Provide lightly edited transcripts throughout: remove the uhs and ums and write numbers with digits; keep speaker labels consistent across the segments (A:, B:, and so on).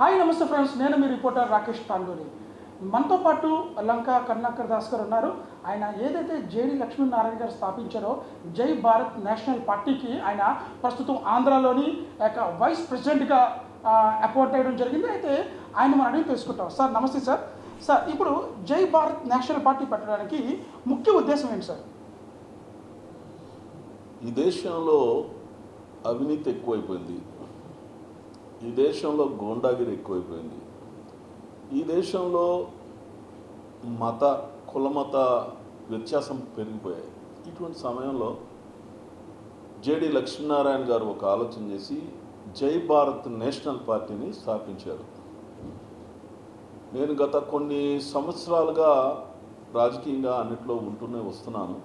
A: Hi నమస్తే friends, నేను మీ reporter Rakesh tandoori. మనతో పాటు లంకా కరుణాకర్ దాస్ గారు ఉన్నారు. ఆయన ఏదైతే జేడి లక్ష్మీనారాయణ గారు స్థాపించారో జై భారత్ నేషనల్ పార్టీకి ఆయన ప్రస్తుతం ఆంధ్రాలోని వైస్ ప్రెసిడెంట్గా అపాయింట్ అయ్యడం జరిగింది. అయితే ఆయన మనం అడిగి తెలుసుకుంటాం. సార్ నమస్తే సార్. సార్ ఇప్పుడు జై భారత్ నేషనల్ పార్టీ పెట్టడానికి ముఖ్య ఉద్దేశం ఏంటి సార్?
B: ఈ దేశంలో అవినీతి ఎక్కువైపోయింది, ఈ దేశంలో గూండాగిరి ఎక్కువైపోయింది, ఈ దేశంలో కులమత వ్యత్యాసం పెరిగిపోయాయి. ఇటువంటి సమయంలో జేడి లక్ష్మీనారాయణ గారు ఒక ఆలోచన చేసి జై భారత్ నేషనల్ పార్టీని స్థాపించారు. నేను గత కొన్ని సంవత్సరాలుగా రాజకీయంగా అన్నిట్లో ఉంటూనే వస్తున్నాను.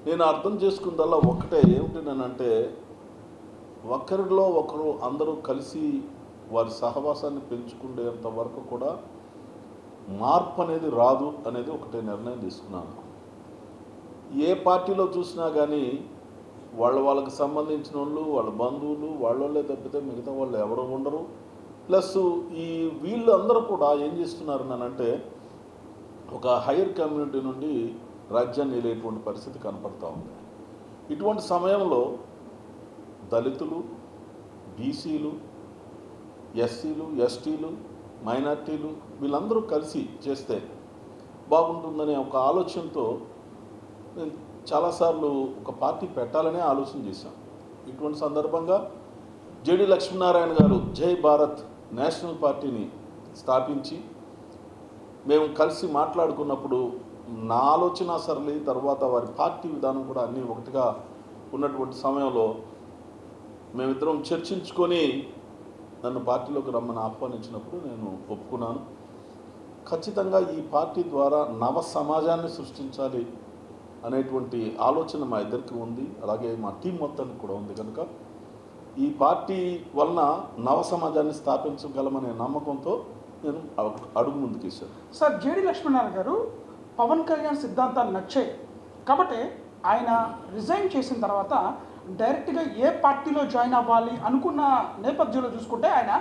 B: నేను అర్థం చేసుకుందల్లా ఒక్కటే, ఏమిటినంటే ఒకరిలో ఒకరు అందరూ కలిసి వారి సహవాసాన్ని పెంచుకునేంత వరకు కూడా మార్పు అనేది రాదు అనేది ఒకటే నిర్ణయం తీసుకున్నాను. ఏ పార్టీలో చూసినా కానీ వాళ్ళకి సంబంధించిన వాళ్ళు, వాళ్ళ బంధువులు, వాళ్ళే తప్పితే మిగతా వాళ్ళు ఎవరు ఉండరు. ప్లస్ వీళ్ళు అందరూ కూడా ఏం చేస్తున్నారు అంటే ఒక హైయర్ కమ్యూనిటీ నుండి రాజ్యాన్ని వెళ్ళేటువంటి పరిస్థితి కనపడతా ఉంది. ఇటువంటి సమయంలో దళితులు, బీసీలు, ఎస్సీలు, ఎస్టీలు, మైనార్టీలు వీళ్ళందరూ కలిసి చేస్తే బాగుంటుందనే ఒక ఆలోచనతో నేను చాలాసార్లు ఒక పార్టీ పెట్టాలనే ఆలోచన చేశాను. ఇటువంటి సందర్భంగా జేడి లక్ష్మీనారాయణ గారు జై భారత్ నేషనల్ పార్టీని స్థాపించి మేము కలిసి మాట్లాడుకున్నప్పుడు నా ఆలోచన సరళి తర్వాత వారి పార్టీ విధానం కూడా అన్నీ ఒకటిగా ఉన్నటువంటి సమయంలో మేమిద్దరం చర్చించుకొని నన్ను పార్టీలోకి రమ్మని ఆహ్వానించినప్పుడు నేను ఒప్పుకున్నాను. ఖచ్చితంగా ఈ పార్టీ ద్వారా నవ సమాజాన్ని సృష్టించాలి అనేటువంటి ఆలోచన మా ఇద్దరికి ఉంది, అలాగే మా టీం మొత్తానికి కూడా ఉంది. కనుక ఈ పార్టీ వలన నవ సమాజాన్ని స్థాపించగలమనే నమ్మకంతో నేను అడుగు ముందుకేశాను.
A: సార్ జేడి లక్ష్మీనారాయణ గారు పవన్ కళ్యాణ్ సిద్ధాంతాలు నచ్చాయి కాబట్టి ఆయన రిజైన్ చేసిన తర్వాత డైరెక్ట్గా ఏ పార్టీలో జాయిన్ అవ్వాలి అనుకున్న నేపథ్యంలో చూసుకుంటే ఆయన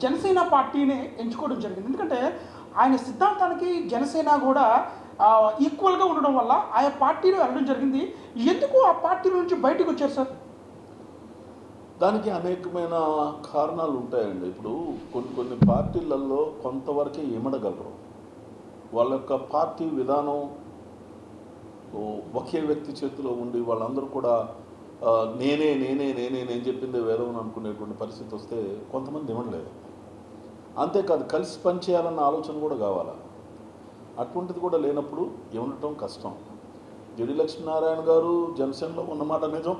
A: జనసేన పార్టీని ఎంచుకోవడం జరిగింది. ఎందుకంటే ఆయన సిద్ధాంతానికి జనసేన కూడా ఈక్వల్గా ఉండడం వల్ల ఆయా పార్టీలో వెళ్ళడం జరిగింది. ఎందుకు ఆ పార్టీ నుంచి బయటకు వచ్చారు సార్?
B: దానికి అనేకమైన కారణాలు ఉంటాయండి. ఇప్పుడు కొన్ని పార్టీలలో కొంతవరకే ఇమడగలరు. వాళ్ళ యొక్క పార్టీ విధానం ఒకే వ్యక్తి చేతిలో ఉండి వాళ్ళందరూ కూడా నేను చెప్పిందే వేదం అనుకునేటువంటి పరిస్థితి వస్తే కొంతమంది ఇవ్వలేదు. అంతేకాదు కలిసి పనిచేయాలన్న ఆలోచన కూడా కావాలి. అటువంటిది కూడా లేనప్పుడు ఇవ్వటం కష్టం. జేడి లక్ష్మీనారాయణ గారు జనసేనలో ఉన్నమాట నిజం.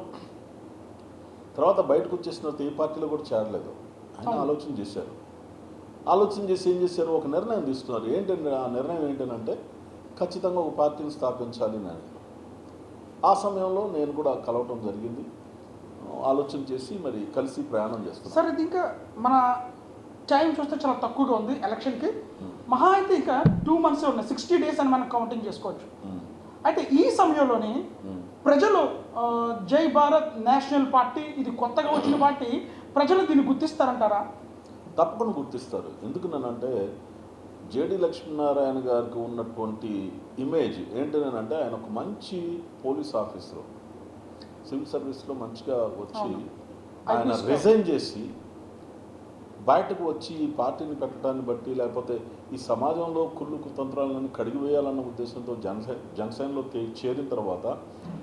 B: తర్వాత బయటకు వచ్చేసిన తర్వాత ఏ పార్టీలో కూడా చేరలేదు. ఆయన ఆలోచన చేశారు. ఆలోచన చేసి ఏం చేశారు, ఒక నిర్ణయం తీసుకున్నారు. ఏంటంటే ఆ నిర్ణయం ఏంటంటే ఖచ్చితంగా ఒక పార్టీని స్థాపించాలి అని. ఆ సమయంలో నేను కూడా కలవటం జరిగింది. ఆలోచన చేసి మరి కలిసి ప్రయాణం చేస్తాం.
A: సార్ ఇది ఇంకా మన టైం చూస్తే చాలా తక్కువగా ఉంది ఎలక్షన్కి. మహా అయితే ఇంకా 2 months ఉన్నాయి, 60 days అని మనం కౌంటింగ్ చేసుకోవచ్చు. అయితే ఈ సమయంలోనే ప్రజలు జై భారత్ నేషనల్ పార్టీ ఇది కొత్తగా వచ్చిన పార్టీ, ప్రజలు దీన్ని గుర్తిస్తారంటారా?
B: తప్పకుండా గుర్తిస్తారు. ఎందుకునంటే జేడి లక్ష్మీనారాయణ గారికి ఉన్నటువంటి ఇమేజ్ ఏంటంటే ఆయన ఒక మంచి పోలీస్ ఆఫీసరు, సివిల్ సర్వీస్లో మంచిగా వచ్చి ఆయన రిజైన్ చేసి బయటకు వచ్చి ఈ పార్టీని పెట్టడాన్ని బట్టి లేకపోతే ఈ సమాజంలో కుళ్ళు కుతంత్రాలను కడిగివేయాలన్న ఉద్దేశంతో జనసేనలో చేరిన తర్వాత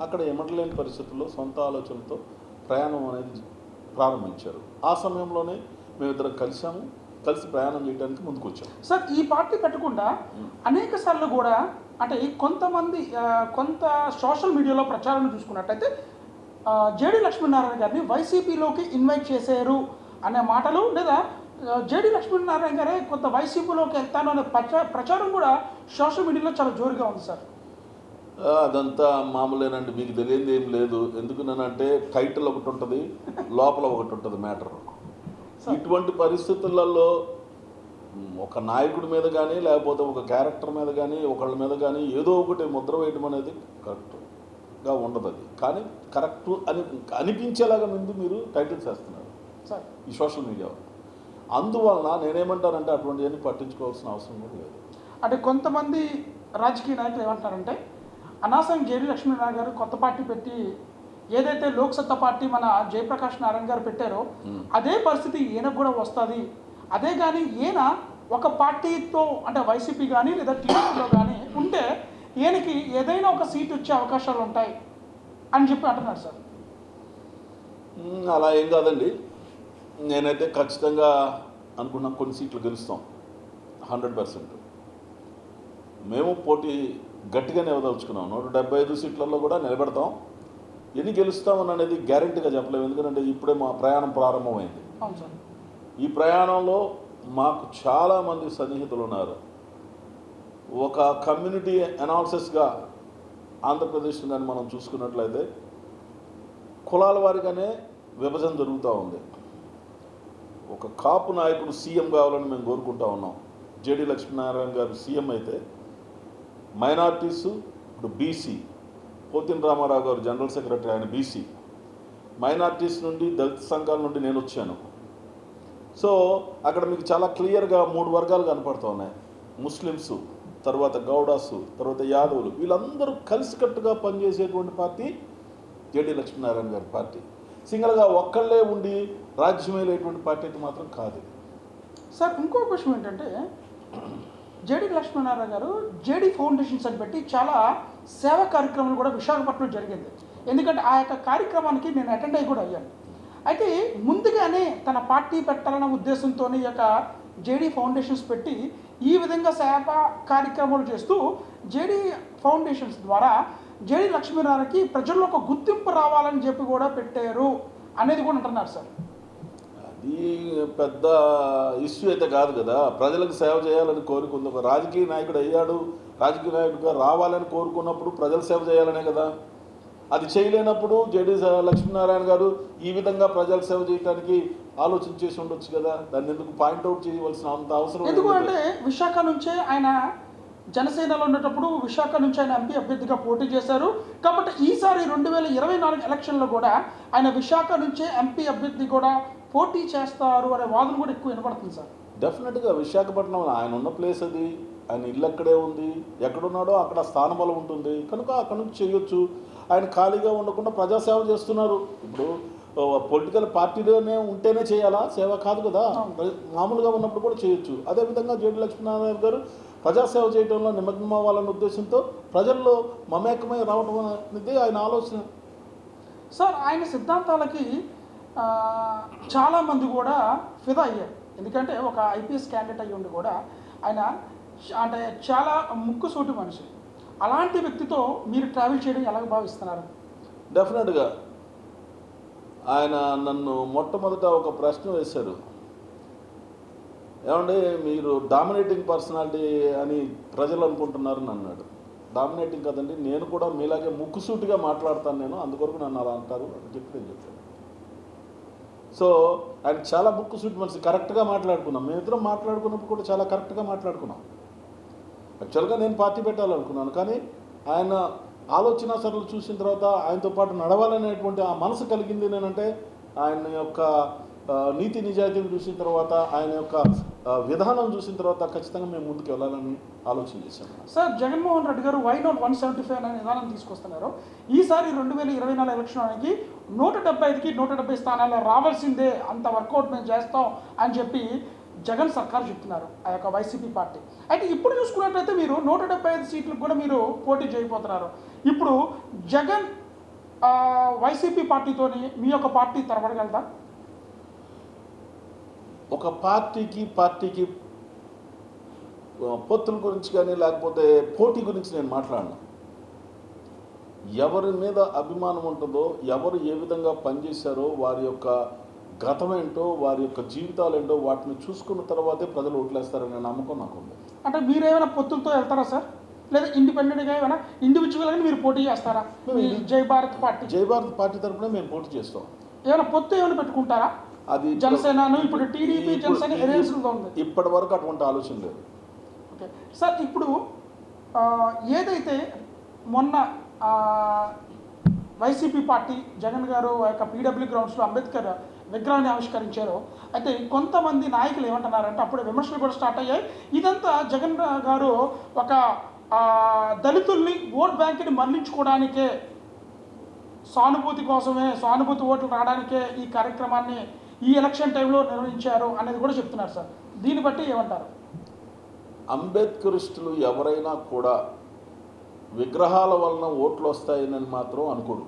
B: అక్కడ ఎమడలేని పరిస్థితుల్లో సొంత ఆలోచనతో ప్రయాణం అనేది ప్రారంభించారు. ఆ సమయంలోనే మేమిద్దరం కలిసి ప్రయాణం చేయడానికి ముందుకు వచ్చాం.
A: సార్ ఈ పార్టీ పెట్టకుండా అనేక సార్లు కూడా అంటే కొంతమంది కొంత సోషల్ మీడియాలో ప్రచారం చూసుకున్నట్టయితే జేడి లక్ష్మీనారాయణ గారిని వైసీపీలోకి ఇన్వైట్ చేశారు అనే మాటలు, లేదా జేడి లక్ష్మీనారాయణ గారే కొంత వైసీపీలోకి వెళ్తాను అనే ప్రచారం కూడా సోషల్ మీడియాలో చాలా జోరుగా ఉంది సార్.
B: అదంతా మామూలేనండి, మీకు తెలియదు ఏం లేదు. ఎందుకునంటే టైటిల్ ఒకటి ఉంటుంది, లోపల ఒకటి ఉంటుంది మ్యాటర్. ఇటువంటి పరిస్థితులలో ఒక నాయకుడి మీద కానీ లేకపోతే ఒక క్యారెక్టర్ మీద కానీ ఒకళ్ళ మీద కానీ ఏదో ఒకటి ముద్ర వేయడం అనేది కరెక్ట్గా ఉండదు. అది కానీ కరెక్ట్ అని అనిపించేలాగా ముందు మీరు టైటిల్స్ వేస్తున్నారు ఈ సోషల్ మీడియా. అందువలన నేనేమంటానంటే అటువంటివన్నీ పట్టించుకోవాల్సిన అవసరం కూడా లేదు.
A: అంటే కొంతమంది రాజకీయ నాయకులు ఏమంటారంటే అనవసరం జేడి లక్ష్మీనారాయణ గారు కొత్త పార్టీ పెట్టి ఏదైతే లోక్సత్తా పార్టీ మన జయప్రకాష్ నారాయణ గారు పెట్టారో అదే పరిస్థితి ఈయనకు కూడా వస్తుంది. అదే కానీ ఈయన ఒక పార్టీతో అంటే వైసీపీ కానీ లేదా టీడీపీలో కానీ ఉంటే ఈయనకి ఏదైనా ఒక సీట్ వచ్చే అవకాశాలు ఉంటాయి అని చెప్పి అంటున్నారు సార్.
B: అలా ఏం కాదండి. నేనైతే ఖచ్చితంగా అనుకున్నాం కొన్ని సీట్లు గెలుస్తాం 100%. మేము పోటీ గట్టిగానే ఇవ్వదలుచుకున్నాం. 175 సీట్లలో కూడా నిలబెడతాం. ఎన్ని గెలుస్తామని అనేది గ్యారెంటీగా చెప్పలేము, ఎందుకంటే ఇప్పుడే మా ప్రయాణం ప్రారంభమైంది.
A: అవును సార్.
B: ఈ ప్రయాణంలో మాకు చాలామంది సన్నిహితులు ఉన్నారు. ఒక కమ్యూనిటీ అనాలిసిస్గా ఆంధ్రప్రదేశ్ కానీ మనం చూసుకున్నట్లయితే కులాల వారిగానే విభజన జరుగుతూ ఉంది. ఒక కాపు నాయకుడు సీఎం కావాలని మేము కోరుకుంటా ఉన్నాం. జేడి లక్ష్మీనారాయణ గారు సీఎం అయితే మైనార్టీసు ఇప్పుడు బీసీ, పోతిన రామారావు గారు జనరల్ సెక్రటరీ, ఆయన బీసీ. మైనార్టీస్ నుండి దళిత సంఘాల నుండి నేను వచ్చాను. సో అక్కడ మీకు చాలా క్లియర్గా 3 వర్గాలు కనపడుతూ ఉన్నాయి. ముస్లిమ్స్, తర్వాత గౌడాసు, తర్వాత యాదవులు, వీళ్ళందరూ కలిసికట్టుగా పనిచేసేటువంటి పార్టీ జేడి లక్ష్మీనారాయణ గారి పార్టీ. సింగల్గా ఒక్కళ్ళే ఉండి రాజ్యమేలేటువంటి పార్టీ అయితే మాత్రం కాదు.
A: సార్ ఇంకో విషయం ఏంటంటే జేడి లక్ష్మీనారాయణ గారు జేడి ఫౌండేషన్స్ అని పెట్టి చాలా సేవా కార్యక్రమాలు కూడా విశాఖపట్నంలో జరిగింది. ఎందుకంటే ఆ యొక్క కార్యక్రమానికి నేను అటెండ్ అయ్యి కూడా అయ్యాను. అయితే ముందుగానే తన పార్టీ పెట్టాలన్న ఉద్దేశంతో ఈ యొక్క జేడి ఫౌండేషన్స్ పెట్టి ఈ విధంగా సేవా కార్యక్రమాలు చేస్తూ జేడి ఫౌండేషన్స్ ద్వారా జేడి లక్ష్మీనారాయణకి ప్రజల్లో ఒక గుర్తింపు రావాలని చెప్పి కూడా పెట్టారు అనేది కూడా అంటున్నారు సార్.
B: అది పెద్ద ఇష్యూ అయితే కాదు కదా. ప్రజలకు సేవ చేయాలని కోరుకుంది. ఒక రాజకీయ నాయకుడు అయ్యాడు, రాజకీయ నాయకుడిగా రావాలని కోరుకున్నప్పుడు ప్రజలు సేవ చేయాలనే కదా. అది చేయలేనప్పుడు జేడి లక్ష్మీనారాయణ గారు ఈ విధంగా ప్రజలు సేవ చేయడానికి ఆలోచన చేసి ఉండొచ్చు కదా. దాన్ని ఎందుకు పాయింట్అవుట్ చేయవలసిన అంత అవసరం
A: ఎందుకు అంటే విశాఖ నుంచే ఆయన జనసేనలో ఉండేటప్పుడు విశాఖ నుంచి ఆయన ఎంపీ అభ్యర్థిగా పోటీ చేశారు. కాబట్టి ఈసారి 2024 ఎలక్షన్లో కూడా ఆయన విశాఖ నుంచే ఎంపీ అభ్యర్థి కూడా పోటీ చేస్తారు అనే వాదన కూడా ఎక్కువ వినపడుతుంది సార్.
B: డెఫినెట్గా విశాఖపట్నం ఆయన ఉన్న ప్లేస్ అది, ఆయన ఇల్లు అక్కడే ఉంది, ఎక్కడున్నాడో అక్కడ స్థానబలం ఉంటుంది కనుక అక్కడ నుంచి చేయొచ్చు. ఆయన ఖాళీగా ఉండకుండా ప్రజాసేవ చేస్తున్నారు. ఇప్పుడు పొలిటికల్ పార్టీలోనే ఉంటేనే చేయాలా సేవ కాదు కదా, మామూలుగా ఉన్నప్పుడు కూడా చేయొచ్చు. అదేవిధంగా జేడి లక్ష్మీనారాయణ గారు ప్రజాసేవ చేయడంలో నిమగ్నం అవ్వాలన్న ఉద్దేశంతో ప్రజల్లో మమేకమై రావడం అనేది ఆయన ఆలోచన.
A: సార్ ఆయన సిద్ధాంతాలకి చాలామంది కూడా ఫిదా అయ్యారు. ఎందుకంటే ఒక ఐపీఎస్ క్యాండిడేట్ అయ్యి ఉండి కూడా ఆయన అంటే చాలా ముక్కుసూటి మనిషి. అలాంటి వ్యక్తితో మీరు ట్రావెల్ చేయడం ఎలాగ భావిస్తున్నారు?
B: డెఫినెట్గా ఆయన నన్ను మొట్టమొదట ఒక ప్రశ్న వేశారు, ఏమంటే మీరు డామినేటింగ్ పర్సనాలిటీ అని ప్రజలు అనుకుంటున్నారని అన్నాడు. డామినేటింగ్ కదండి, నేను కూడా మీలాగే ముక్కుసూటిగా మాట్లాడతాను, నేను అందుకొరకు నన్ను అలా అంటారు అని చెప్పి నేను చెప్పాను. సో ఆయన చాలా ముక్కుసూటి మనిషి, కరెక్ట్గా మాట్లాడుకున్నాం. మేమిద్దరం మాట్లాడుకున్నప్పుడు కూడా చాలా కరెక్ట్గా మాట్లాడుకున్నాం. యాక్చువల్గా నేను పార్టీ పెట్టాలనుకున్నాను, కానీ ఆయన ఆలోచన సరళి చూసిన తర్వాత ఆయనతో పాటు నడవాలనేటువంటి ఆ మనసు కలిగింది. నేనంటే ఆయన యొక్క నీతి నిజాయితీని చూసిన తర్వాత, ఆయన యొక్క విధానం చూసిన తర్వాత ఖచ్చితంగా మేము ముందుకు వెళ్ళాలని ఆలోచన చేశాను.
A: సార్ జగన్మోహన్ రెడ్డి గారు వై నాట్ 175 అనే విధానం తీసుకొస్తున్నారు. ఈసారి 2024 ఎలక్షన్కి 175కి 170 స్థానాల్లో రావాల్సిందే, అంత వర్కౌట్ మేము చేస్తాం అని చెప్పి జగన్ సర్కార్ చెప్తున్నారు, ఆ యొక్క వైసీపీ పార్టీ. అయితే ఇప్పుడు చూసుకున్నట్లయితే మీరు 175 సీట్లకు కూడా మీరు పోటీ చేయబోతున్నారు. ఇప్పుడు జగన్ వైసీపీ పార్టీతోని మీ యొక్క పార్టీ తరబడగలదా?
B: ఒక పార్టీకి పొత్తుల గురించి కానీ లేకపోతే పోటీ గురించి నేను మాట్లాడను. ఎవరి మీద అభిమానం ఉంటుందో, ఎవరు ఏ విధంగా పనిచేశారో, వారి యొక్క గతం ఏంటో, వారి యొక్క జీవితాలు ఏంటో వాటిని చూసుకున్న తర్వాతే ప్రజలు ఓట్లేస్తారనే నమ్మకం నాకు ఉంది.
A: అంటే మీరు ఏమైనా పొత్తులతో వెళ్తారా సార్, లేదా ఇండిపెండెంట్గా ఏమైనా ఇండివిజువల్గా మీరు పోటీ చేస్తారా? జై భారత్ పార్టీ
B: తరఫున మేము పోటీ చేస్తాం.
A: ఏమైనా పొత్తు ఏమైనా పెట్టుకుంటారా?
B: అది
A: జనసేనను ఇప్పుడు టీడీపీ జనసేన ఎరేన్స్లో ఉంది.
B: ఇప్పటి వరకు అటువంటి ఆలోచన లేదు.
A: ఓకే సార్, ఇప్పుడు ఏదైతే మొన్న వైసీపీ పార్టీ జగన్ గారు ఆ యొక్క పీడబ్ల్యూ గ్రౌండ్స్లో అంబేద్కర్ విగ్రహాన్ని ఆవిష్కరించారో, అయితే కొంతమంది నాయకులు ఏమంటున్నారంటే అప్పుడే విమర్శలు కూడా స్టార్ట్ అయ్యాయి. ఇదంతా జగన్ గారు ఒక దళితుల్ని ఓట్ బ్యాంక్ని మళ్లించుకోవడానికే, సానుభూతి కోసమే, సానుభూతి ఓట్లు రావడానికే ఈ కార్యక్రమాన్ని ఈ ఎలక్షన్ టైంలో నిర్వహించారు అనేది కూడా చెప్తున్నారు సార్. దీన్ని బట్టి ఏమంటారు?
B: అంబేద్కరిస్టులు ఎవరైనా కూడా విగ్రహాల వలన ఓట్లు వస్తాయని మాత్రం అనుకోరు.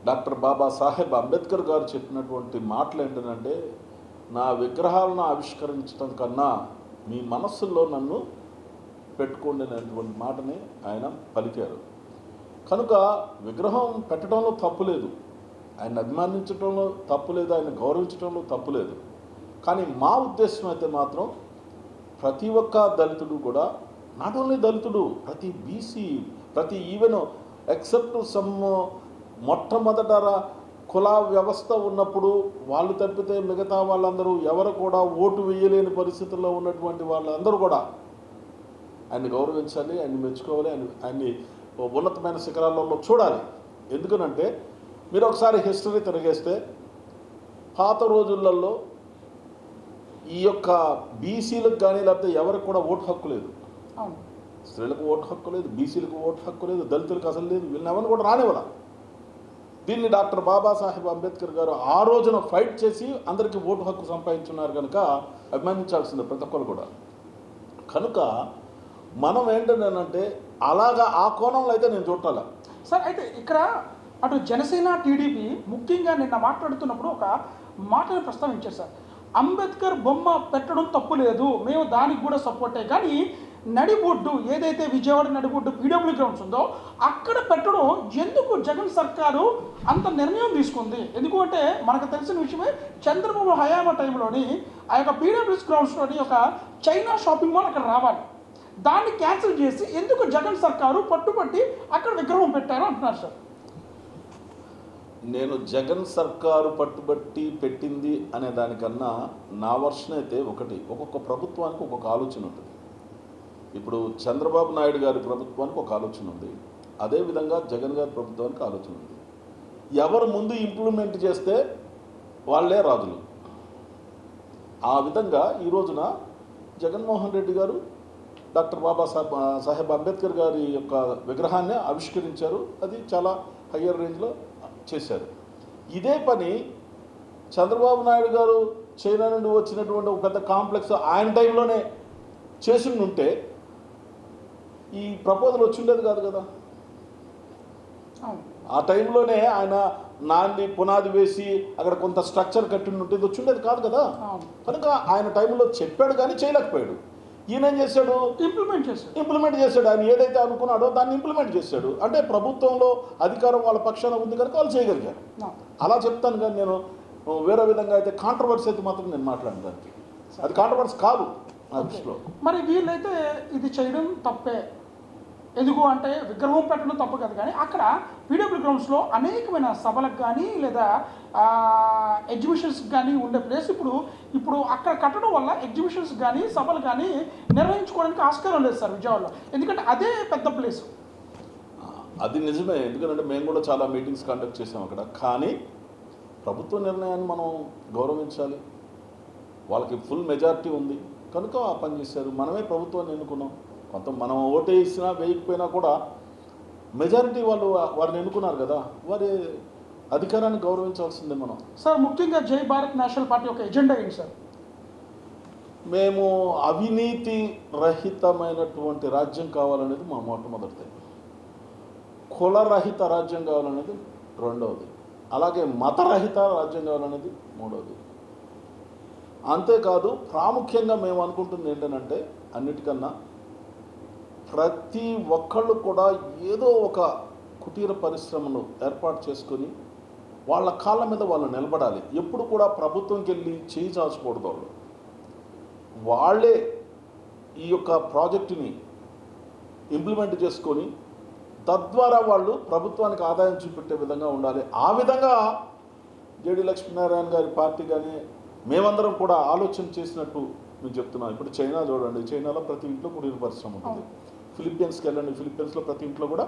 B: డాక్టర్ బాబాసాహెబ్ అంబేద్కర్ గారు చెప్పినటువంటి మాటలు ఏంటంటే, నా విగ్రహాలను ఆవిష్కరించడం కన్నా మీ మనస్సుల్లో నన్ను పెట్టుకోండి అనేటువంటి మాటని ఆయన పలికారు. కనుక విగ్రహం పెట్టడంలో తప్పు లేదు, ఆయన అభిమానించడంలో తప్పు లేదు, ఆయన గౌరవించడంలో తప్పు లేదు. కానీ మా ఉద్దేశం అయితే మాత్రం ప్రతి ఒక్క దళితుడు కూడా, నాట్ ఓన్లీ దళితుడు, ప్రతి బీసీ, ప్రతి ఈవెన్ ఎక్సెప్ట్ సమ్ మొట్టమొదట కుల వ్యవస్థ ఉన్నప్పుడు వాళ్ళు తప్పితే మిగతా వాళ్ళందరూ ఎవరు కూడా ఓటు వేయలేని పరిస్థితుల్లో ఉన్నటువంటి వాళ్ళందరూ కూడా ఆయన్ని గౌరవించాలి, ఆయన్ని మెచ్చుకోవాలి, ఆయన్ని ఉన్నతమైన శిఖరాలలో చూడాలి. ఎందుకనంటే మీరు ఒకసారి హిస్టరీ తిరిగేస్తే పాత రోజులలో ఈ యొక్క బీసీలకు కానీ లేకపోతే ఎవరికి కూడా ఓటు హక్కు లేదు. స్త్రీలకు ఓటు హక్కు లేదు, బీసీలకు ఓటు హక్కు లేదు, దళితులకు అసలు లేదు. వీళ్ళని ఎవరిని కూడా రానివ్వాల. దీన్ని డాక్టర్ బాబాసాహెబ్ అంబేద్కర్ గారు ఆ రోజున ఫైట్ చేసి అందరికీ ఓటు హక్కు సంపాదించున్నారు కనుక అభిమానించాల్సిందే ప్రతి ఒక్కరు కూడా. కనుక మనం ఏంటంటే అలాగా ఆ కోణంలో అయితే నేను చూడాల
A: సార్. అయితే ఇక్కడ అటు జనసేన, టీడీపీ ముఖ్యంగా నిన్న మాట్లాడుతున్నప్పుడు ఒక మాటను ప్రస్తావించారు సార్. అంబేద్కర్ బొమ్మ పెట్టడం తప్పు లేదు, మేము దానికి కూడా సపోర్టే, కానీ నడిబొడ్డు ఏదైతే విజయవాడ నడిబొడ్డు పీడబ్ల్యూ గ్రౌండ్స్ ఉందో అక్కడ పెట్టడం ఎందుకు జగన్ సర్కారు అంత నిర్ణయం తీసుకుంది? ఎందుకు అంటే మనకు తెలిసిన విషయమే, చంద్రబాబు హయామా టైంలోని ఆ యొక్క పీడబ్ల్యూస్ గ్రౌండ్స్లోని ఒక చైనా షాపింగ్ మాల్ అక్కడ రావాలి, దాన్ని క్యాన్సిల్ చేసి ఎందుకు జగన్ సర్కారు పట్టుబట్టి అక్కడ విగ్రహం పెట్టారు అంటున్నారు సార్.
B: నేను జగన్ సర్కారు పట్టుబట్టి పెట్టింది అనే దానికన్నా నా వర్షన్ అయితే ఒకటి, ఒక్కొక్క ప్రభుత్వానికి ఒక్కొక్క ఆలోచన ఉంటుంది. ఇప్పుడు చంద్రబాబు నాయుడు గారి ప్రభుత్వానికి ఒక ఆలోచన ఉంది, అదేవిధంగా జగన్ గారి ప్రభుత్వానికి ఆలోచన ఉంది. ఎవరు ముందు ఇంప్లిమెంట్ చేస్తే వాళ్ళే రాజులు. ఆ విధంగా ఈ రోజున జగన్మోహన్ రెడ్డి గారు డాక్టర్ బాబాసాహెబ్ అంబేద్కర్ గారి యొక్క విగ్రహాన్ని ఆవిష్కరించారు. అది చాలా హయ్యర్ రేంజ్లో చేశారు. ఇదే పని చంద్రబాబు నాయుడు గారు చైనా నుండి వచ్చినటువంటి ఒక పెద్ద కాంప్లెక్స్ ఆయన టైంలోనే చేసి ఉంటే ఈ ప్రపోజల్ వచ్చిండేది కాదు కదా. ఆ టైంలోనే ఆయన నాంది పునాది వేసి అక్కడ కొంత స్ట్రక్చర్ కట్టి ఉంటే వచ్చిండేది కాదు కదా. కనుక ఆయన టైంలో చెప్పాడు కానీ చేయలేకపోయాడు. ఈయన ఏం చేశాడు? ఇంప్లిమెంట్ చేశాడు. ఆయన ఏదైతే అనుకున్నాడో దాన్ని ఇంప్లిమెంట్ చేశాడు. అంటే ప్రభుత్వంలో అధికారం వాళ్ళ పక్షాన ఉంది కనుక వాళ్ళు చేయగలిగారు. అలా చెప్తాను కానీ నేను వేరే విధంగా అయితే కాంట్రవర్సీ అయితే మాత్రం నేను మాట్లాడిన దానికి అది కాంట్రవర్సీ కాదు నా దృష్టిలో.
A: మరి వీళ్ళైతే ఇది చేయడం తప్పే, ఎందుకు అంటే విగ్రహం పెట్టడం తప్పు కదా, కానీ అక్కడ పీడబ్ల్యూ గ్రౌండ్స్లో అనేకమైన సభలకు కానీ లేదా ఎగ్జిబిషన్స్ కానీ ఉండే ప్లేస్ ఇప్పుడు అక్కడ కట్టడం వల్ల ఎగ్జిబిషన్స్ కానీ సభలు కానీ నిర్వహించుకోవడానికి ఆస్కారం లేదు సార్ విజయవాడలో, ఎందుకంటే అదే పెద్ద ప్లేస్.
B: అది నిజమే, ఎందుకంటే మేము కూడా చాలా మీటింగ్స్ కండక్ట్ చేసాం అక్కడ. కానీ ప్రభుత్వ నిర్ణయాన్ని మనం గౌరవించాలి. వాళ్ళకి ఫుల్ మెజారిటీ ఉంది కనుక ఆ పని చేశారు. మనమే ప్రభుత్వాన్ని ఎన్నుకున్నాం. కొంత మనం ఓటు వేసినా వేయకపోయినా కూడా మెజారిటీ వారిని ఎన్నుకున్నారు కదా, వారి అధికారాన్ని గౌరవించాల్సిందే మనం.
A: సార్ ముఖ్యంగా జై భారత్ నేషనల్ పార్టీ యొక్క ఎజెండా ఏంటి సార్?
B: మేము అవినీతి రహితమైనటువంటి రాజ్యం కావాలనేది మా మొట్టమొదటిది, కులరహిత రాజ్యం కావాలనేది రెండవది, అలాగే మతరహిత రాజ్యం కావాలనేది మూడవది. అంతేకాదు ప్రాముఖ్యంగా మేము అనుకుంటుంది ఏంటంటే అన్నిటికన్నా ప్రతి ఒక్కళ్ళు కూడా ఏదో ఒక కుటీర పరిశ్రమను ఏర్పాటు చేసుకొని వాళ్ళ కాళ్ళ మీద వాళ్ళు నిలబడాలి. ఎప్పుడు కూడా ప్రభుత్వంకి వెళ్ళి చేయి చాచకూడదు. వాళ్ళే ఈ యొక్క ప్రాజెక్టుని ఇంప్లిమెంట్ చేసుకొని తద్వారా వాళ్ళు ప్రభుత్వానికి ఆదాయం చూపెట్టే విధంగా ఉండాలి. ఆ విధంగా జేడి లక్ష్మీనారాయణ గారి పార్టీ కానీ మేమందరం కూడా ఆలోచన చేసినట్టు మీకు చెప్తున్నాం. ఇప్పుడు చైనా చూడండి, చైనాలో ప్రతి ఇంట్లో కుటీర పరిశ్రమ ఉంటుంది. ఫిలిప్పీన్స్కి వెళ్ళండి, ఫిలిప్పీన్స్లో ప్రతి ఇంట్లో కూడా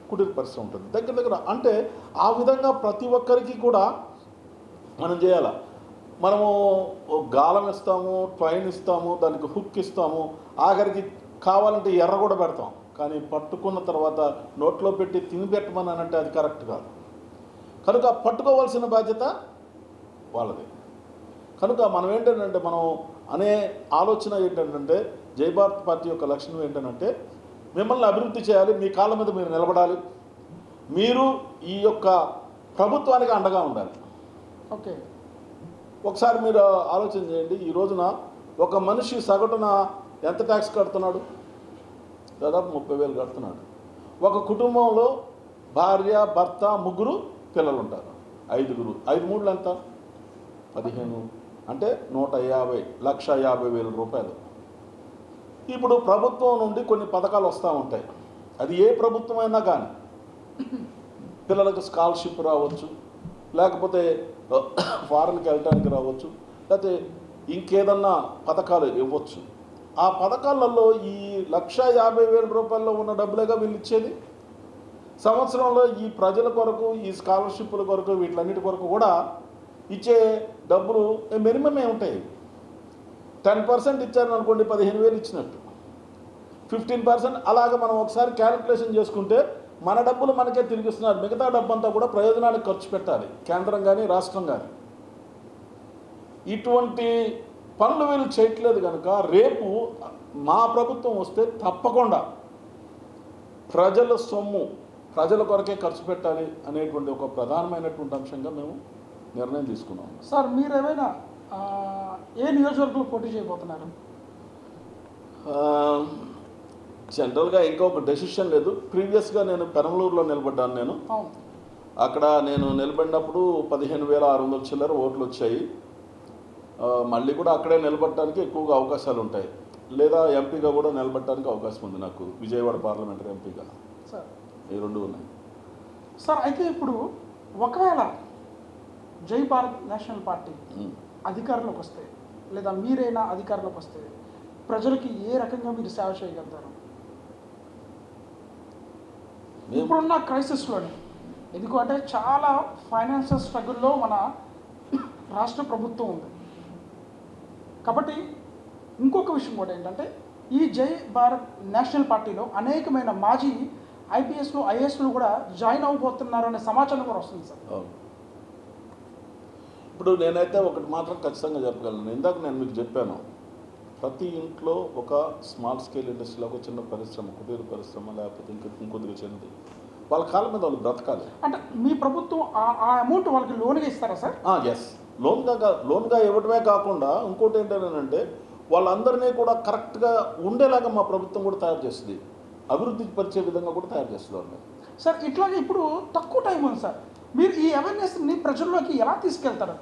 B: కుటీర పరిశ్రమ ఉంటుంది దగ్గర దగ్గర. అంటే ఆ విధంగా ప్రతి ఒక్కరికి కూడా మనం చేయాలా. మనము ఓ గాలం ఇస్తాము, ట్రైన్ ఇస్తాము, దానికి హుక్ ఇస్తాము, ఆఖరికి కావాలంటే ఎర్ర కూడా పెడతాం. కానీ పట్టుకున్న తర్వాత నోట్లో పెట్టి తిని పెట్టమని అంటే అది కరెక్ట్ కాదు. కనుక పట్టుకోవాల్సిన బాధ్యత వాళ్ళది. కనుక మనం ఏంటంటే మనం అనే ఆలోచన ఏంటంటే జై భారత్ పార్టీ యొక్క లక్ష్యం ఏంటంటే మిమ్మల్ని అభివృద్ధి చేయాలి, మీ కాళ్ళ మీద మీరు నిలబడాలి, మీరు ఈ యొక్క ప్రభుత్వానికి అండగా ఉండాలి.
A: ఓకే,
B: ఒకసారి మీరు ఆలోచన చేయండి. ఈ రోజున ఒక మనిషి సగటున ఎంత ట్యాక్స్ కడుతున్నాడు? దాదాపు 30,000 కడుతున్నాడు. ఒక కుటుంబంలో భార్య, భర్త, 3 పిల్లలు ఉంటారు. 5 3 ఎంత? 15, అంటే 150, 1,50,000 రూపాయలు. ఇప్పుడు ప్రభుత్వం నుండి కొన్ని పథకాలు వస్తూ ఉంటాయి. అది ఏ ప్రభుత్వం అయినా కానీ పిల్లలకు స్కాలర్షిప్ రావచ్చు, లేకపోతే ఫారెన్కి వెళ్ళడానికి రావచ్చు, లేకపోతే ఇంకేదన్నా పథకాలు ఇవ్వచ్చు. ఆ పథకాలలో ఈ 1,50,000 రూపాయల్లో ఉన్న డబ్బులేగా వీళ్ళు ఇచ్చేది. సంవత్సరంలో ఈ ప్రజల కొరకు, ఈ స్కాలర్షిప్ల కొరకు, వీటిలన్నిటి కొరకు కూడా ఇచ్చే డబ్బులు మినిమమే ఉంటాయి. 10% ఇచ్చారనుకోండి, 15,000 ఇచ్చినట్టు. 15% అలాగే మనం ఒకసారి క్యాలిక్యులేషన్ చేసుకుంటే మన డబ్బులు మనకే తిరిగిస్తున్నారు. మిగతా డబ్బంతా కూడా ప్రయోజనానికి ఖర్చు పెట్టాలి, కేంద్రం కానీ రాష్ట్రం కానీ. ఇటువంటి పనులు వీళ్ళు చేయట్లేదు కనుక రేపు మా ప్రభుత్వం వస్తే తప్పకుండా ప్రజల సొమ్ము ప్రజల కొరకే ఖర్చు పెట్టాలి అనేటువంటి ఒక ప్రధానమైనటువంటి అంశంగా మేము నిర్ణయం తీసుకున్నాం.
A: సార్ మీరు ఏమైనా ఏ నియోజకవర్గంలో పోటీ చేయబోతున్నారు?
B: జనరల్గా ఇంకా ఒక డెసిషన్ లేదు. ప్రీవియస్గా నేను పెనమలూరులో నిలబడ్డాను. నేను అక్కడ నేను నిలబడినప్పుడు 15,600 చిల్లర ఓట్లు వచ్చాయి. మళ్ళీ కూడా అక్కడే నిలబడటానికి ఎక్కువగా అవకాశాలు ఉంటాయి, లేదా ఎంపీగా కూడా నిలబడటానికి అవకాశం ఉంది నాకు, విజయవాడ పార్లమెంటరీ ఎంపీగా.
A: సార్
B: ఈ 2 ఉన్నాయి
A: సార్. అయితే ఇప్పుడు ఒకవేళ జై భారత్ నేషనల్ పార్టీ అధికారంలోకి వస్తే, లేదా మీరైనా అధికారంలోకి వస్తే, ప్రజలకి ఏ రకంగా మీరు సేవ చేయగలుగుతారు? ఇప్పుడున్న క్రైసిస్లోని, ఎందుకంటే చాలా ఫైనాన్షియల్ స్ట్రగుల్లో మన రాష్ట్ర ప్రభుత్వం ఉంది. కాబట్టి ఇంకొక విషయం కూడా ఏంటంటే, ఈ జై భారత్ నేషనల్ పార్టీలో అనేకమైన మాజీ ఐపీఎస్లు, ఐఏఎస్లు కూడా జాయిన్ అవ్వబోతున్నారు అనే సమాచారం కూడా వస్తుంది సార్.
B: ఇప్పుడు నేనైతే ఒకటి మాత్రం ఖచ్చితంగా చెప్పగలను. ఇందాక నేను మీకు చెప్పాను, ప్రతి ఇంట్లో ఒక స్మాల్ స్కేల్ ఇండస్ట్రీలో ఒక చిన్న పరిశ్రమ, కుటీర పరిశ్రమ, లేకపోతే ఇంకొద్దిగా చిన్నది, వాళ్ళ కాళ్ళ మీద వాళ్ళు బ్రతకాలి.
A: అంటే మీ ప్రభుత్వం ఆ అమౌంట్ వాళ్ళకి లోన్గా ఇస్తారా సార్?
B: ఎస్, లోన్గా ఇవ్వడమే కాకుండా ఇంకోటి ఏంటంటే వాళ్ళందరినీ కూడా కరెక్ట్గా ఉండేలాగా మా ప్రభుత్వం కూడా తయారు చేస్తుంది, అభివృద్ధి పరిచే విధంగా కూడా తయారు చేస్తుంది వాళ్ళు.
A: సార్ ఇట్లాగే ఇప్పుడు తక్కువ టైం ఉంది సార్, మీరు ఈ అవేర్నెస్ని ప్రజల్లోకి ఎలా తీసుకెళ్తారు?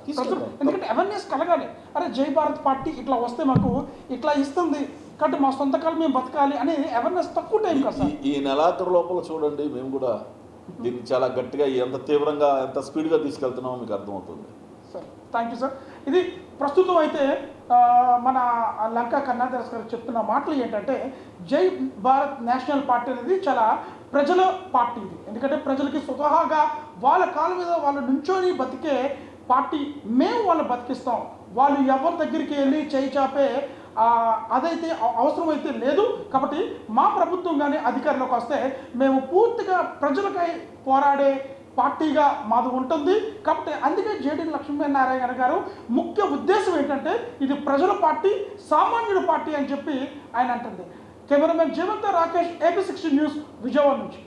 A: ఎందుకంటే అవేర్నెస్ కలగాలి. అరే జై భారత్ పార్టీ ఇట్లా వస్తే మాకు ఇట్లా ఇస్తుంది కాబట్టి మా సొంత కాలం మేము బతకాలి అనే అవేర్నెస్ తక్కువ టైం కదా సార్.
B: ఈ నెలాఖరు లోపల చూడండి, మేము కూడా దీన్ని చాలా గట్టిగా, ఎంత తీవ్రంగా, ఎంత స్పీడ్గా తీసుకెళ్తున్నామో మీకు అర్థమవుతుంది
A: సార్. Thank you sir. ఇది ప్రస్తుతం అయితే మన లంకా కన్నాదాస్ గారు చెప్తున్న మాటలు ఏంటంటే, జై భారత్ నేషనల్ పార్టీ అనేది చాలా ప్రజల పార్టీ ఇది. ఎందుకంటే ప్రజలకి స్వతహాగా వాళ్ళ కాళ్ళ మీద వాళ్ళు నుంచొని బతికే పార్టీ. మేము వాళ్ళు బతికిస్తాం, వాళ్ళు ఎవరి దగ్గరికి వెళ్ళి చేయి చాపే అదైతే అవసరమైతే లేదు. కాబట్టి మా ప్రభుత్వం కానీ అధికారంలోకి వస్తే మేము పూర్తిగా ప్రజలకై పోరాడే పార్టీగా మాది ఉంటుంది. కాబట్టి అందుకే జేడీ లక్ష్మీనారాయణ గారు ముఖ్య ఉద్దేశం ఏంటంటే ఇది ప్రజల పార్టీ, సామాన్యుల పార్టీ అని చెప్పి ఆయన అంటుంది. Cameraman Jeevantha Rakesh, AP16 news, Vijayawada నుంచి.